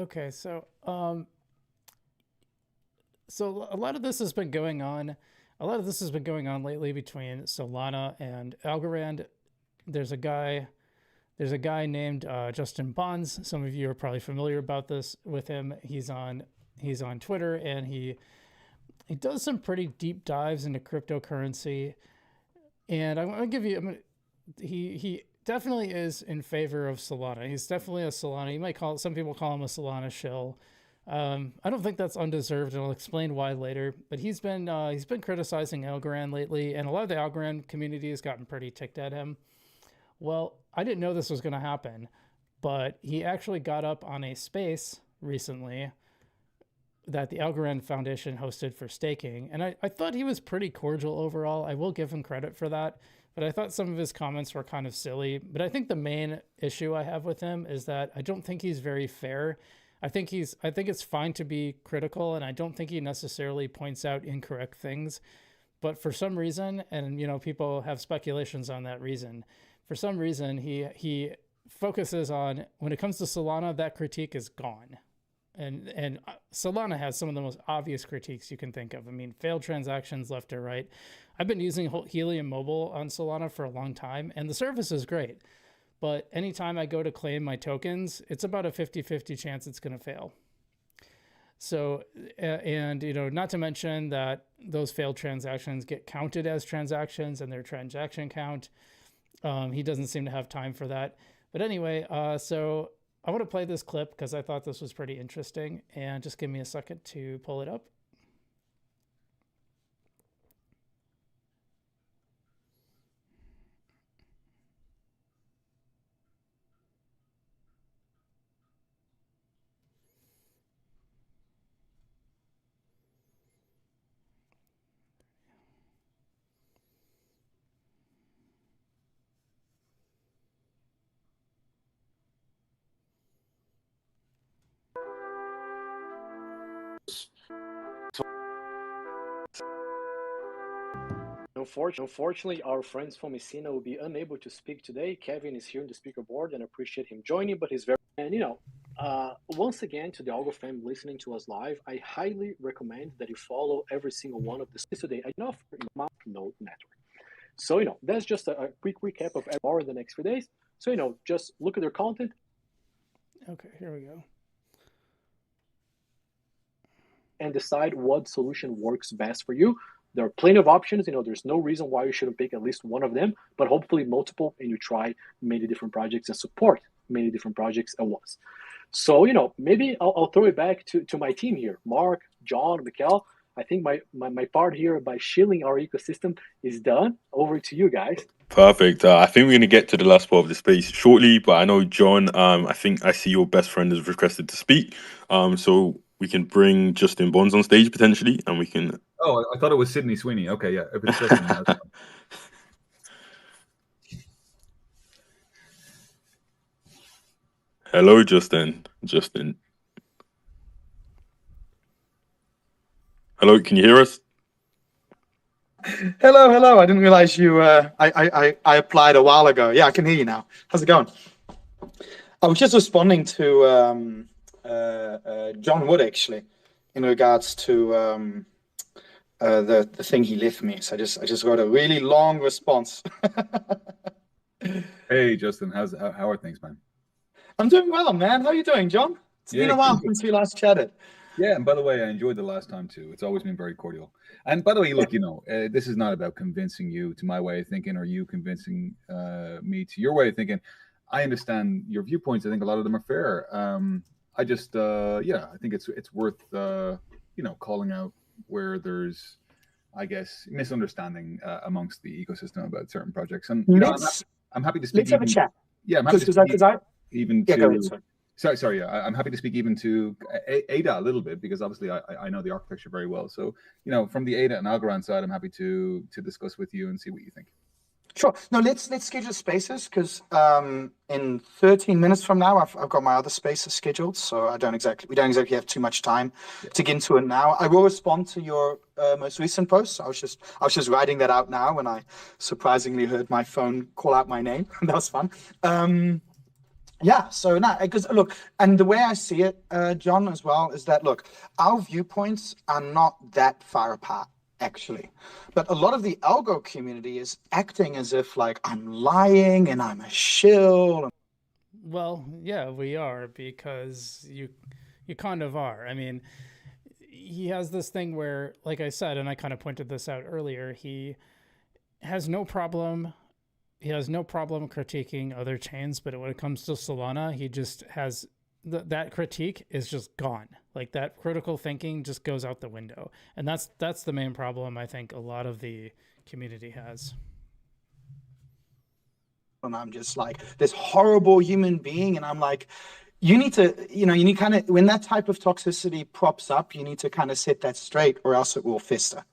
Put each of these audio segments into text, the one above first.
Okay, so a lot of this has been going on. A lot of this has been going on lately between Solana and Algorand. There's a guy. There's a guy named Justin Bonds. Some of you are probably familiar about this with him. He's on Twitter, and he does some pretty deep dives into cryptocurrency. And I'm gonna give you. He definitely is in favor of Solana. He's definitely a Solana. You might call it. Some people call him a Solana shill. I don't think that's undeserved, and I'll explain why later. But he's been criticizing Algorand lately, and a lot of the Algorand community has gotten pretty ticked at him. Well, I didn't know this was going to happen, but he actually got up on a space recently that the Algorand Foundation hosted for staking. And I thought he was pretty cordial overall. I will give him credit for that. But I thought some of his comments were kind of silly. But I think the main issue I have with him is that I don't think he's very fair. I think it's fine to be critical, and I don't think he necessarily points out incorrect things. But for some reason, and people have speculations on that reason. For some reason, he focuses on, when it comes to Solana, that critique is gone. And Solana has some of the most obvious critiques you can think of. I mean, failed transactions left or right. I've been using Helium Mobile on Solana for a long time, and the service is great. But anytime I go to claim my tokens, it's about a 50-50 chance it's going to fail. So, and not to mention that those failed transactions get counted as transactions and their transaction count. He doesn't seem to have time for that. But anyway, so I want to play this clip because I thought this was pretty interesting. And just give me a second to pull it up. Unfortunately, our friends from Messina will be unable to speak today. Kevin is here in the speaker board, and I appreciate him joining, but he's very. And once again, to the Algo fam listening to us live, I highly recommend that you follow every single one of the speakers today. I offer Node Network. So that's just a quick recap of more in the next few days. So just look at their content. Okay, here we go. And decide what solution works best for you. There are plenty of options. There's no reason why you shouldn't pick at least one of them, but hopefully multiple, and you try many different projects and support many different projects at once. So, maybe I'll throw it back to my team here, Mark, John, Mikkel. I think my part here by shilling our ecosystem is done. Over to you guys. Perfect. I think we're going to get to the last part of the space shortly, but I know, John, I think I see your best friend has requested to speak. So we can bring Justin Bonds on stage potentially, and we can... Oh, I thought it was Sydney Sweeney. Okay, yeah. If it's Justin, that's fine. Hello, Justin. Hello, can you hear us? Hello. I didn't realize you. I applied a while ago. Yeah, I can hear you now. How's it going? I was just responding to John Wood actually, in regards to the thing he left me. So I just wrote a really long response. Hey, Justin, how are things, man? I'm doing well, man. How are you doing, John? It's been a while since we last chatted. Yeah, and by the way, I enjoyed the last time too. It's always been very cordial. And by the way, look, this is not about convincing you to my way of thinking or you convincing me to your way of thinking. I understand your viewpoints. I think a lot of them are fair. I just, I think it's worth, calling out where there's, I guess, misunderstanding amongst the ecosystem about certain projects. And I'm happy to speak. Let's have a chat. Yeah, I'm happy to speak even to. Go ahead, sorry. Yeah, I'm happy to speak even to ADA a little bit because obviously I know the architecture very well. So from the ADA and Algorand side, I'm happy to discuss with you and see what you think. Sure. No, let's schedule spaces because in 13 minutes from now, I've got my other spaces scheduled. So we don't exactly have too much time to get into it now. I will respond to your most recent post. I was just writing that out now when I surprisingly heard my phone call out my name. That was fun. Yeah, so no, because look, and the way I see it, John, as well, is that look, our viewpoints are not that far apart, actually. But a lot of the algo community is acting as if like I'm lying and I'm a shill. Well, yeah, we are, because you kind of are. I mean, he has this thing where, like I said, and I kind of pointed this out earlier, has no problem he has no problem critiquing other chains, but when it comes to Solana, he just has that critique is just gone. Like, that critical thinking just goes out the window, and that's the main problem I think a lot of the community has. And I'm just like this horrible human being, and I'm like, you need to, you need kind of, when that type of toxicity props up, you need to kind of set that straight, or else it will fester.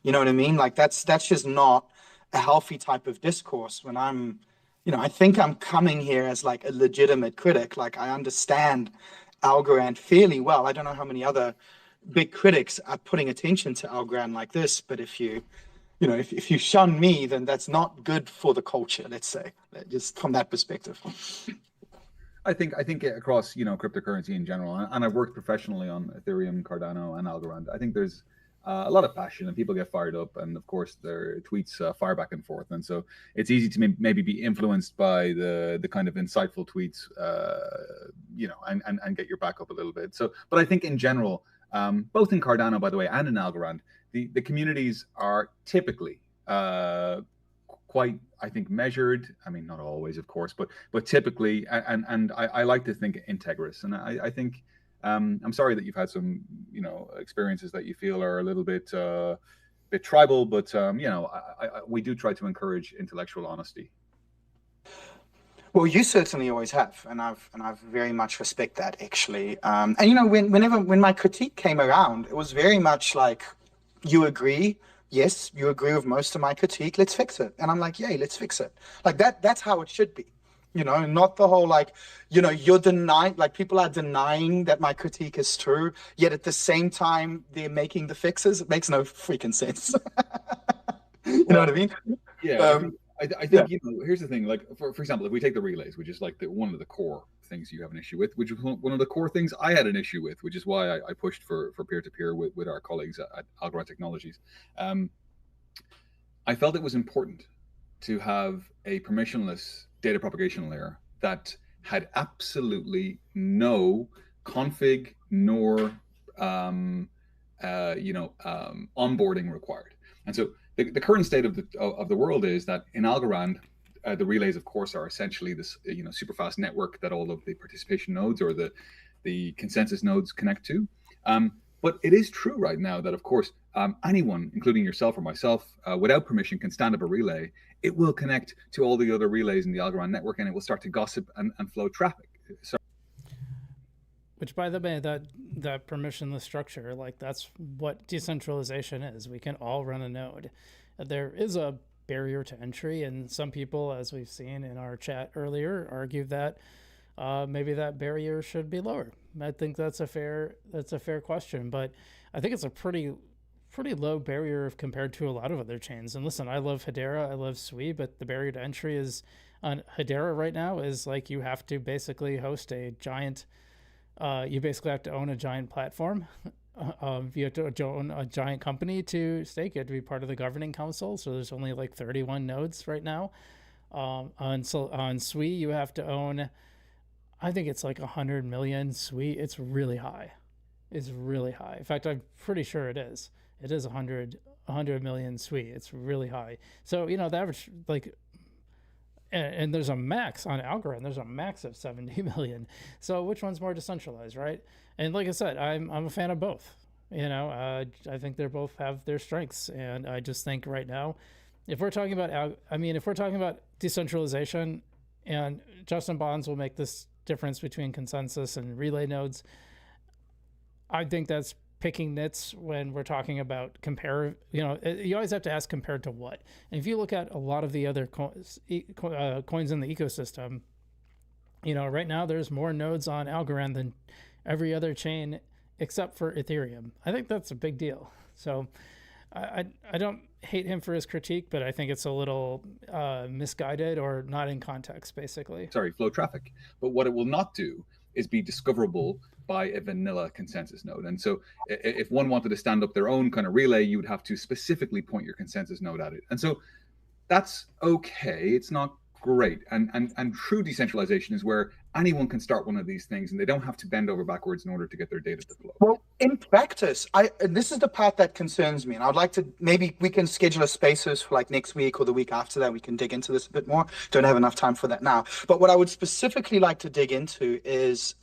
You know what I mean? Like, that's just not a healthy type of discourse. When I think I'm coming here as like a legitimate critic. Like, I understand Algorand fairly well. I don't know how many other big critics are putting attention to Algorand like this, but if you shun me, then that's not good for the culture, let's say, just from that perspective. I think across cryptocurrency in general, and I've worked professionally on Ethereum, Cardano, and Algorand. I think there's a lot of passion, and people get fired up, and of course their tweets fire back and forth, and so it's easy to maybe be influenced by the kind of insightful tweets, and get your back up a little bit. So, but I think in general, both in Cardano, by the way, and in Algorand, the communities are typically quite, I think, measured. I mean, not always, of course, but typically, and I like to think integrous. And I think I'm sorry that you've had some experiences that you feel are a little bit tribal, but we do try to encourage intellectual honesty. Well, you certainly always have, and I've very much respect that, actually. And when my critique came around, it was very much like, you agree. Yes, you agree with most of my critique. Let's fix it. And I'm like, yay, let's fix it. Like that. That's how it should be. Not the whole like, you're denying, like, people are denying that my critique is true, yet at the same time they're making the fixes. It makes no freaking sense. You know what I mean? Yeah. I think here's the thing. Like, for example, if we take the relays, which is like one of the core things you have an issue with, which is one of the core things I had an issue with, which is why I pushed for peer-to-peer with our colleagues at Algorand Technologies. I felt it was important to have a permissionless data propagation layer that had absolutely no config nor onboarding required. And so the current state of the world is that in Algorand, the relays, of course, are essentially this super fast network that all of the participation nodes or the consensus nodes connect to. But it is true right now that, of course, anyone, including yourself or myself, without permission, can stand up a relay. It will connect to all the other relays in the Algorand network, and it will start to gossip and flow traffic. So, which, by the way, that permissionless structure, like, that's what decentralization is. We can all run a node. There is a barrier to entry, and some people, as we've seen in our chat earlier, argue that maybe that barrier should be lower. I think that's a fair question, but I think it's a pretty low barrier compared to a lot of other chains. And listen, I love Hedera, I love Sui, but the barrier to entry is on Hedera right now is like, you have to basically host a giant. You basically have to own a giant platform. You have to own a giant company to stake. You have to be part of the governing council. So there's only like 31 nodes right now. On Sui, you have to own, I think it's like 100 million Sui. It's really high. It's really high. In fact, I'm pretty sure it is. It is 100 million Sui. It's really high. So, the average, like, and there's a max on Algorand. There's a max of 70 million. So which one's more decentralized, right? And like I said, I'm a fan of both. I think they both have their strengths, and I just think right now, if we're talking about decentralization, and Justin Bonds will make this difference between consensus and relay nodes, I think that's picking nits when we're talking about compare. You always have to ask compared to what. And if you look at a lot of the other coins in the ecosystem, right now there's more nodes on Algorand than every other chain except for Ethereum. I think that's a big deal. So I don't hate him for his critique, but I think it's a little misguided or not in context, basically. Sorry, flow traffic. But what it will not do is be discoverable by a vanilla consensus node. And so if one wanted to stand up their own kind of relay, you would have to specifically point your consensus node at it. And so that's okay. It's not great. And true decentralization is where anyone can start one of these things and they don't have to bend over backwards in order to get their data to flow. Well, in practice, and this is the part that concerns me, and I'd like to, maybe we can schedule a spaces for like next week or the week after that. We can dig into this a bit more. Don't have enough time for that now. But what I would specifically like to dig into is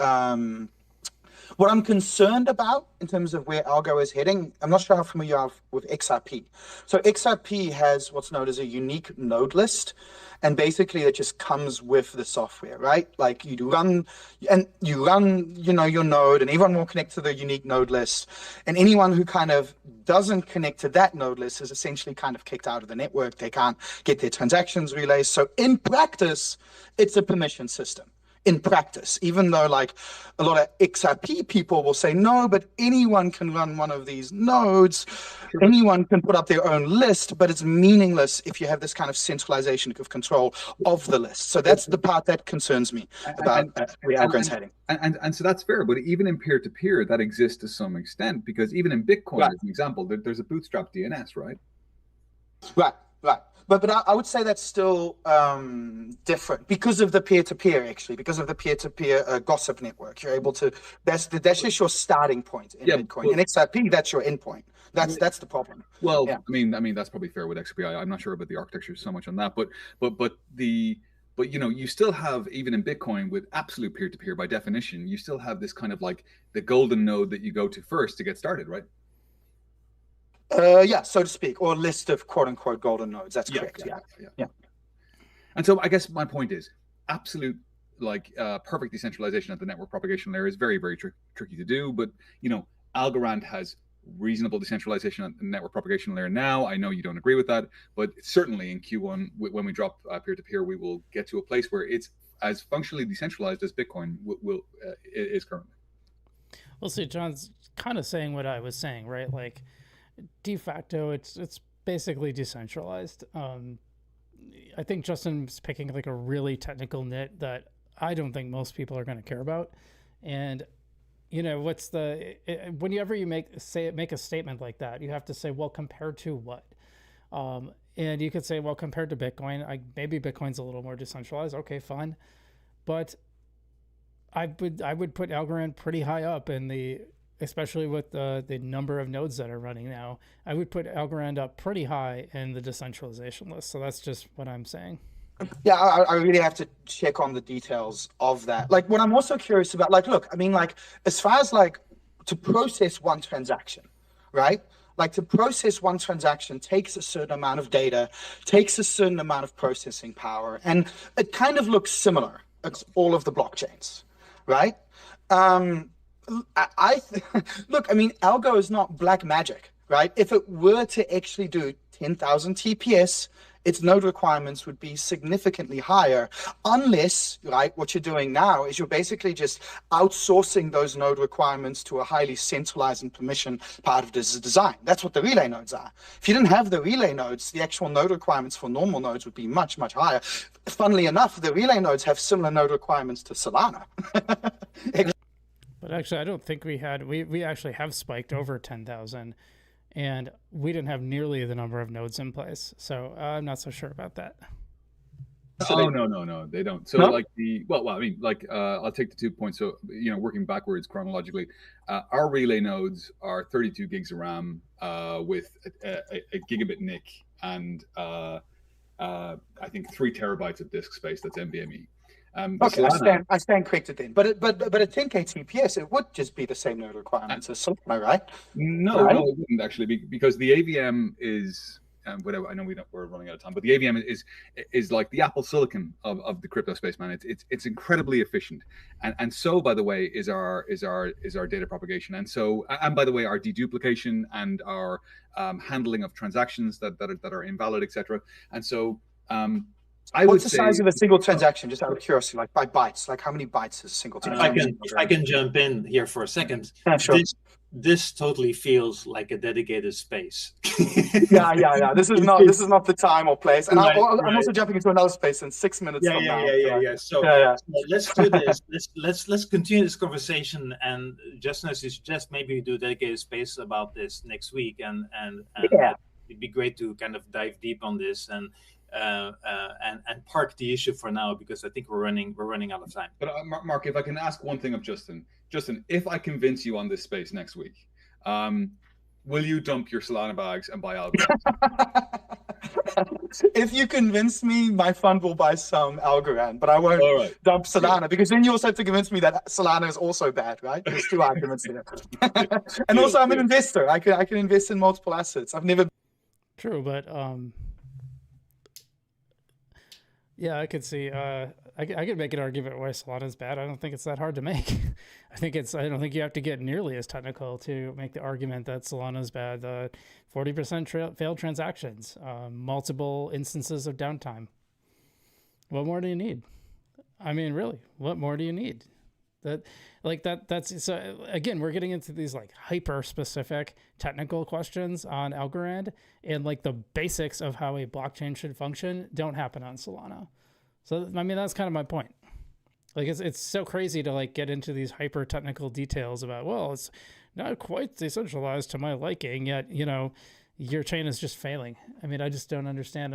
what I'm concerned about in terms of where Algo is heading. I'm not sure how familiar you are with XRP. So XRP has what's known as a unique node list. And basically it just comes with the software, right? Like you run, you know, your node, and everyone will connect to the unique node list. And anyone who kind of doesn't connect to that node list is essentially kind of kicked out of the network. They can't get their transactions relayed. So in practice, it's a permission system. In practice, even though like a lot of XRP people will say, no, but anyone can run one of these nodes, anyone can put up their own list, but it's meaningless if you have this kind of centralization of control of the list. So that's the part that concerns me about where Algorand's heading. And so that's fair, but even in peer-to-peer, that exists to some extent, because even in Bitcoin, as an example, there's a bootstrap DNS, right? Right. But I would say that's still different because of the peer-to-peer, actually, because of the peer-to-peer gossip network. You're able to, that's just your starting point in Bitcoin. In XRP, that's your endpoint. That's the problem. Well, yeah. I mean that's probably fair with XRP. I'm not sure about the architecture so much on that, but you know, you still have, even in Bitcoin with absolute peer-to-peer by definition, you still have this kind of like the golden node that you go to first to get started, right? Yeah, so to speak, or a list of quote-unquote golden nodes. That's correct. Yeah. And so I guess my point is, absolute like perfect decentralization at the network propagation layer is very, very tricky to do. But you know, Algorand has reasonable decentralization at the network propagation layer now. I know you don't agree with that, but certainly in Q1, when we drop peer-to-peer, we will get to a place where it's as functionally decentralized as Bitcoin is currently. Well, see, John's kind of saying what I was saying, right? Like, de facto, it's basically decentralized. I think Justin's picking like a really technical nit that I don't think most people are going to care about. And you know, whenever you make a statement like that, you have to say, well, compared to what? And you could say, well, compared to Bitcoin, maybe Bitcoin's a little more decentralized. Okay, fine. But I would put Algorand pretty high up in especially with the number of nodes that are running now. I would put Algorand up pretty high in the decentralization list. So that's just what I'm saying. Yeah, I really have to check on the details of that. Like, what I'm also curious about, like, look, I mean, like, as far as like to process one transaction, right? Like, to process one transaction takes a certain amount of data, takes a certain amount of processing power, and it kind of looks similar. It's all of the blockchains, right? Look, I mean, Algo is not black magic, right? If it were to actually do 10,000 TPS, its node requirements would be significantly higher, unless, right, what you're doing now is you're basically just outsourcing those node requirements to a highly centralized and permission part of this design. That's what the relay nodes are. If you didn't have the relay nodes, the actual node requirements for normal nodes would be much, much higher. Funnily enough, the relay nodes have similar node requirements to Solana. But actually, I don't think we actually have spiked over 10,000. And we didn't have nearly the number of nodes in place. So I'm not so sure about that. So no, they don't. So no? Like I mean, like I'll take the 2 points. So, you know, working backwards chronologically, our relay nodes are 32 gigs of RAM with a gigabit NIC and I think 3 terabytes of disk space. That's NVMe. Okay, Solana, I stand corrected then. But at 10K TPS, it would just be the same node requirements as Solana, right? No, it wouldn't actually, because the AVM is whatever. I know we're running out of time, but the AVM is like the Apple Silicon of the crypto space, man. It's incredibly efficient, and so, by the way, is our data propagation, and by the way, our deduplication and our handling of transactions that are invalid, etc. And so. What's the size of a single transaction, just out of curiosity, like by bytes? Like, how many bytes is a single transaction? If I can jump in here for a second. Sure. this totally feels like a dedicated space. Yeah. This is not the time or place. And Right, I'm also right. jumping into another space in 6 minutes from now. So, Yeah. so let's do this. Let's continue this conversation. And Justin, as you suggest, maybe we do a dedicated space about this next week. And Yeah. it'd be great to kind of dive deep on this and park the issue for now, because I think we're running out of time. But Mark, if I can ask one thing of Justin, if I convince you on this space next week, will you dump your Solana bags and buy Algorand? If you convince me, my fund will buy some Algorand, but I won't dump Solana, because then you also have to convince me that Solana is also bad, right? There's two arguments here. And also, I'm an investor. I can invest in multiple assets. I've never. True, but yeah, I could see. I could make an argument why Solana is bad. I don't think it's that hard to make. I don't think you have to get nearly as technical to make the argument that Solana is bad. 40% failed transactions, multiple instances of downtime. What more do you need? I mean, really, what more do you need? That's so again, we're getting into these like hyper specific technical questions on Algorand, and like the basics of how a blockchain should function don't happen on Solana. So I mean, that's kind of my point. Like it's so crazy to like get into these hyper technical details about, well, it's not quite decentralized to my liking, yet your chain is just failing. I mean, I just don't understand.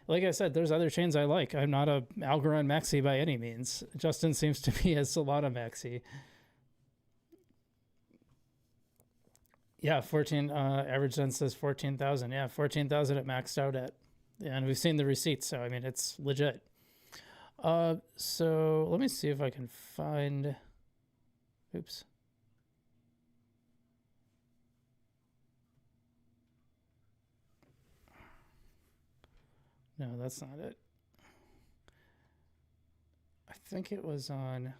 Like I said, there's other chains I like. I'm not a Algorand maxi by any means. Justin seems to be a Solana maxi. Yeah, 14 average then says 14,000. Yeah, 14,000 it maxed out at. And we've seen the receipts, so I mean it's legit. So let me see if I can find. Oops. No, that's not it. I think it was on.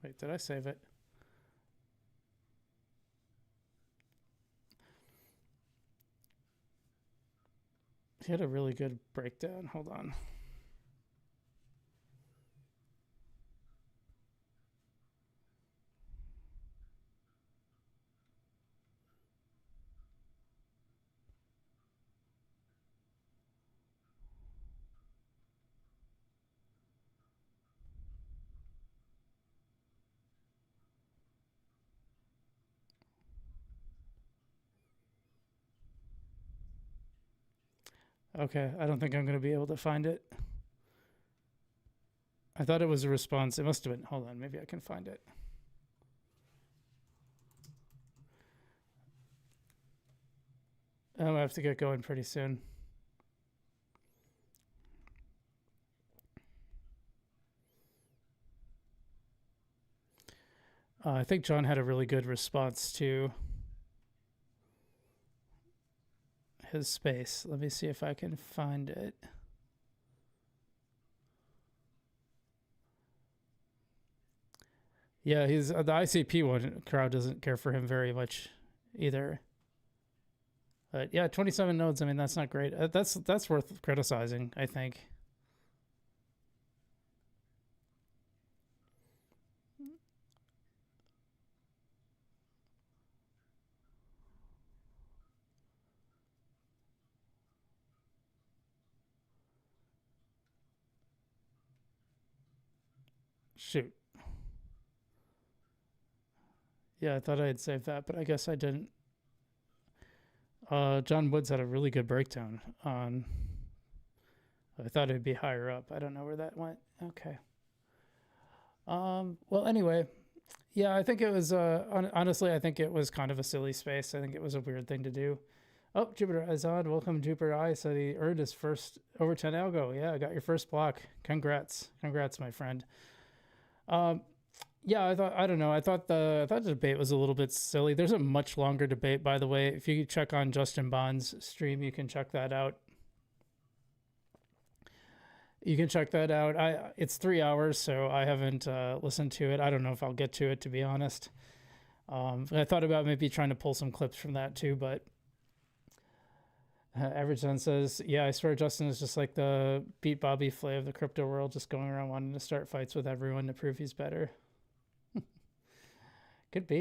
Wait, did I save it? He had a really good breakdown. Hold on. Okay, I don't think I'm going to be able to find it. I thought it was a response. It must have been. Hold on, maybe I can find it. I have to get going pretty soon. I think John had a really good response to his space. Let me see if I can find it. Yeah, he's the ICP one. Crowd doesn't care for him very much either. But yeah, 27 nodes. I mean, that's not great. That's worth criticizing, I think. Shoot. Yeah, I thought I had saved that, but I guess I didn't. John Woods had a really good breakdown on. I thought it'd be higher up. I don't know where that went. Okay. Well, anyway, yeah, I think it was. Honestly, I think it was kind of a silly space. I think it was a weird thing to do. Oh, Jupiter is on. Welcome, Jupiter I. Said he earned his first over 10 algo. Yeah, got your first block. Congrats, my friend. Yeah, I don't know. I thought the debate was a little bit silly. There's a much longer debate, by the way. If you check on Justin Bond's stream, you can check that out. It's 3 hours, so I haven't listened to it. I don't know if I'll get to it, to be honest. I thought about maybe trying to pull some clips from that too, but Average Sun says, yeah, I swear Justin is just like the Beat Bobby Flay of the crypto world, just going around wanting to start fights with everyone to prove he's better. Could be.